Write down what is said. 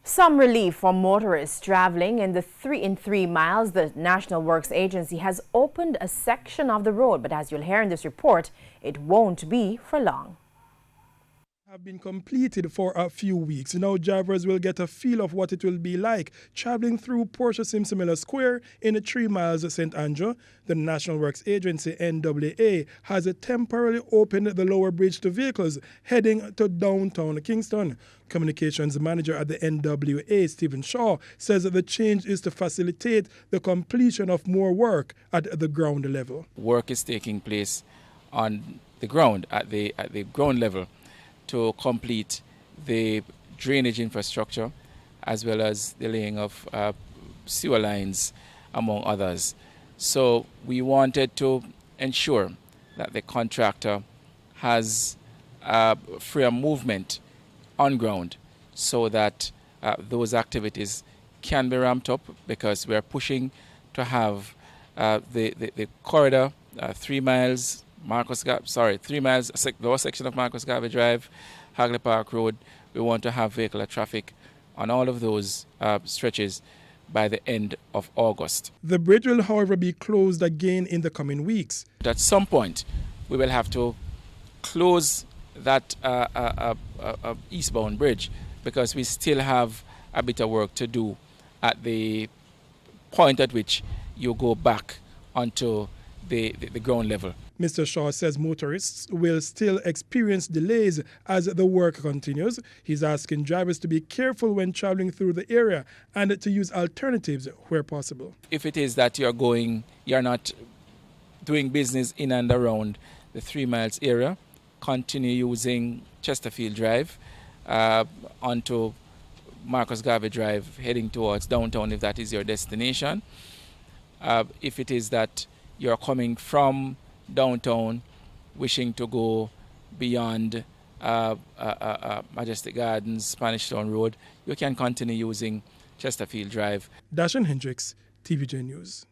Some relief for motorists traveling in the 3 miles. The National Works Agency has opened a section of the road, but as you'll hear in this report, it won't be for long. Have been completed for a few weeks. Now drivers will get a feel of what it will be like traveling through Porsche Simsimilla Square in the 3 miles of St. Andrew. The National Works Agency, NWA, has temporarily opened the lower bridge to vehicles heading to downtown Kingston. Communications manager at the NWA, Stephen Shaw, says that the change is to facilitate the completion of more work at the ground level. Work is taking place on the ground, at the ground level, to complete the drainage infrastructure as well as the laying of sewer lines, among others. So we wanted to ensure that the contractor has freer movement on ground so that those activities can be ramped up, because we're pushing to have the corridor 3 miles 3 miles, lower section of Marcus Garvey Drive, Hagley Park Road. We want to have vehicular traffic on all of those stretches by the end of August. The bridge will, however, be closed again in the coming weeks. At some point, we will have to close that eastbound bridge, because we still have a bit of work to do at the point at which you go back onto the ground level. Mr. Shaw says motorists will still experience delays as the work continues. He's asking drivers to be careful when traveling through the area and to use alternatives where possible. If it is that you're not doing business in and around the 3 miles area, continue using Chesterfield Drive onto Marcus Garvey Drive, heading towards downtown if that is your destination. If it is that you're coming from downtown wishing to go beyond Majestic Gardens, Spanish Town Road, you can continue using Chesterfield Drive. Dashan Hendricks, TVJ News.